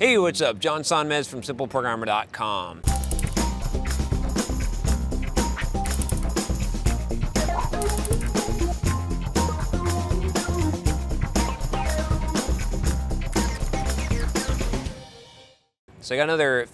Hey, what's up? John Sonmez from SimpleProgrammer.com. So I got another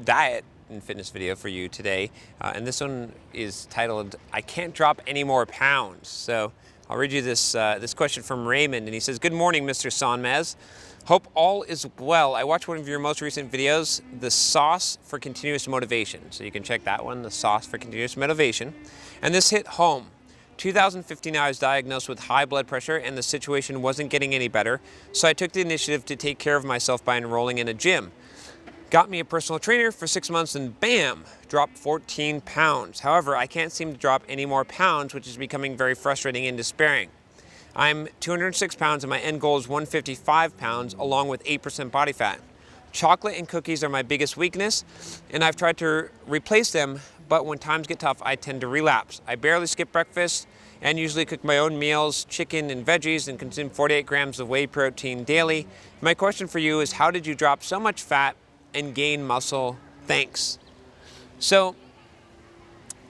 diet and fitness video for you today. And this one is titled, I Can't Drop Any More Pounds. So I'll read you this question from Raymond, and he says, Good morning, Mr. Sonmez. Hope all is well. I watched one of your most recent videos, The Sauce for Continuous Motivation. So you can check that one, The Sauce for Continuous Motivation. And this hit home. 2015, I was diagnosed with high blood pressure and the situation wasn't getting any better. So I took the initiative to take care of myself by enrolling in a gym. Got me a personal trainer for 6 months and bam, dropped 14 pounds. However, I can't seem to drop any more pounds, which is becoming very frustrating and despairing. I'm 206 pounds and my end goal is 155 pounds along with 8% body fat. Chocolate and cookies are my biggest weakness and I've tried to replace them, but when times get tough, I tend to relapse. I barely skip breakfast and usually cook my own meals, chicken and veggies, and consume 48 grams of whey protein daily. My question for you is, how did you drop so much fat and gain muscle? Thanks. So,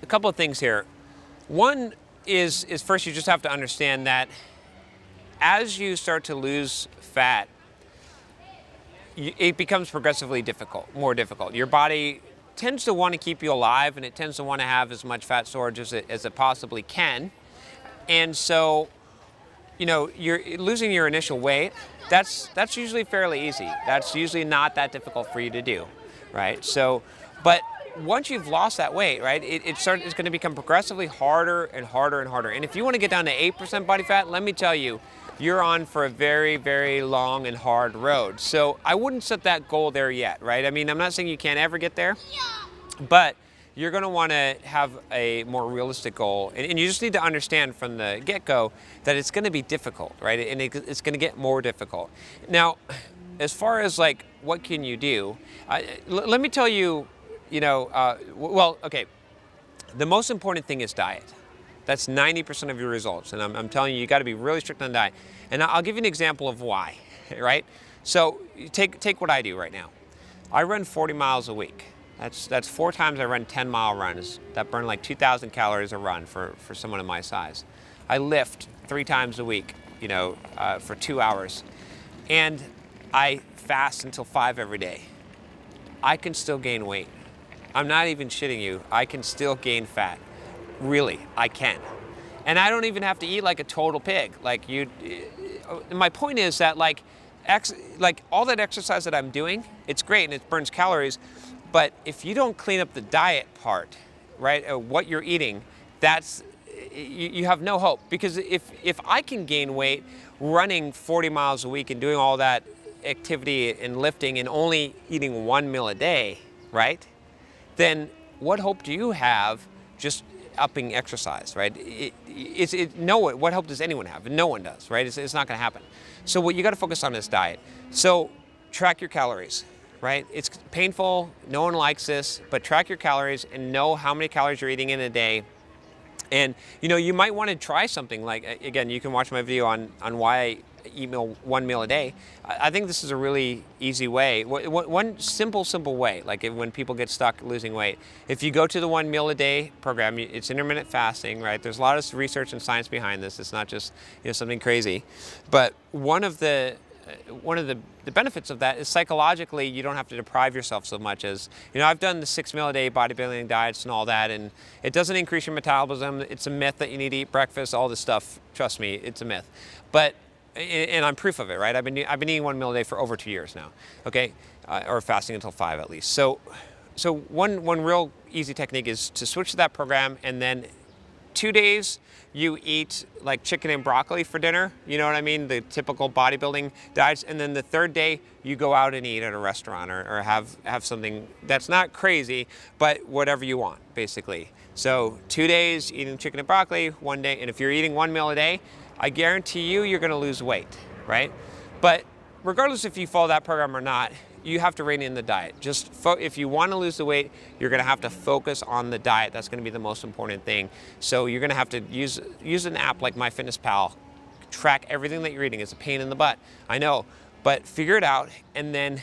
a couple of things here. One is first you just have to understand that as you start to lose fat, it becomes progressively more difficult. Your body tends to want to keep you alive, and it tends to want to have as much fat storage as it possibly can. And so, you're losing your initial weight. That's usually fairly easy. That's usually not that difficult for you to do, right? So, but once you've lost that weight, right, it's going to become progressively harder and harder and harder. And if you want to get down to 8% body fat, let me tell you, you're on for a very, very long and hard road. So I wouldn't set that goal there yet, right? I mean, I'm not saying you can't ever get there, but you're going to want to have a more realistic goal. And you just need to understand from the get-go that it's going to be difficult, right? And it's going to get more difficult. Now, as far as like, what can you do? Let me tell you, okay, the most important thing is diet. That's 90% of your results. And I'm telling you, you got to be really strict on diet. And I'll give you an example of why, right? So take what I do right now. I run 40 miles a week. That's 4 times I run 10-mile runs. That burn like 2,000 calories a run for someone of my size. I lift 3 times a week, for 2 hours. And I fast until 5 every day. I can still gain weight. I'm not even shitting you. I can still gain fat. Really, I can. And I don't even have to eat like a total pig. My point is that like all that exercise that I'm doing, it's great and it burns calories, but if you don't clean up the diet part, right, what you're eating, you have no hope. Because if I can gain weight running 40 miles a week and doing all that activity and lifting and only eating 1 meal a day, right, then what hope do you have just upping exercise, right? What hope does anyone have? No one does, right? It's not going to happen. So what you got to focus on is diet. So track your calories, right? It's painful. No one likes this, but track your calories and know how many calories you're eating in a day. And you might want to try something like, again, you can watch my video on why I eat 1 meal a day. I think this is a really easy way. One simple way, like when people get stuck losing weight. If you go to the 1 meal a day program, it's intermittent fasting, right? There's a lot of research and science behind this. It's not just something crazy. But one of the benefits of that is psychologically you don't have to deprive yourself so much as, I've done the 6 meal a day bodybuilding diets and all that, and it doesn't increase your metabolism. It's a myth that you need to eat breakfast, all this stuff. Trust me, it's a myth. And I'm proof of it, right? I've been eating 1 meal a day for over 2 years now, okay? Or fasting until 5 at least. So one real easy technique is to switch to that program, and then 2 days you eat like chicken and broccoli for dinner, you know what I mean? The typical bodybuilding diets. And then the 3rd day you go out and eat at a restaurant or have something that's not crazy, but whatever you want, basically. So 2 days eating chicken and broccoli, 1 day, and if you're eating 1 meal a day, I guarantee you're going to lose weight, right? But regardless if you follow that program or not, you have to rein in the diet. If you want to lose the weight, you're going to have to focus on the diet. That's going to be the most important thing. So you're going to have to use an app like MyFitnessPal, track everything that you're eating. It's a pain in the butt, I know, but figure it out and then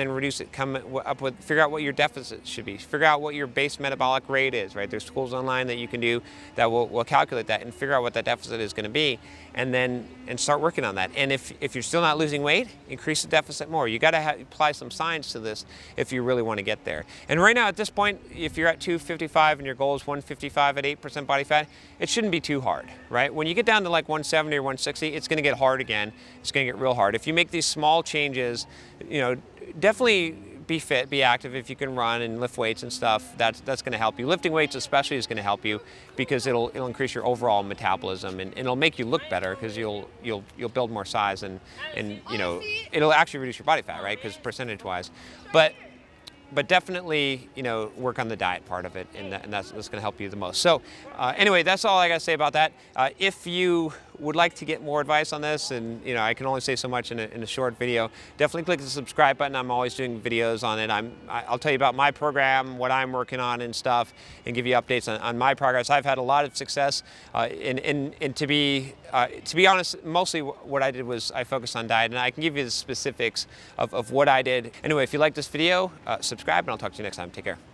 reduce it, figure out what your deficit should be, figure out what your base metabolic rate is, right? There's tools online that you can do that will calculate that and figure out what that deficit is going to be, and start working on that. And if you're still not losing weight, increase the deficit more. You got to apply some science to this if you really want to get there. And right now at this point, if you're at 255 and your goal is 155 at 8% body fat, it shouldn't be too hard, right? When you get down to like 170 or 160, it's going to get hard again. It's going to get real hard. If you make these small changes, definitely be fit, be active. If you can run and lift weights and stuff, that's going to help you. Lifting weights especially is going to help you because it'll increase your overall metabolism and it'll make you look better because you'll build more size and it'll actually reduce your body fat, right? Because percentage-wise, but definitely, work on the diet part of it, and that's going to help you the most. So anyway, that's all I got to say about that. If you would like to get more advice on this, and I can only say so much in a short video, definitely click the subscribe button. I'm always doing videos on it. I'll tell you about my program, what I'm working on and stuff, and give you updates on my progress. I've had a lot of success, and to be honest, mostly what I did was I focused on diet, and I can give you the specifics of what I did. Anyway, if you like this video, subscribe, and I'll talk to you next time. Take care.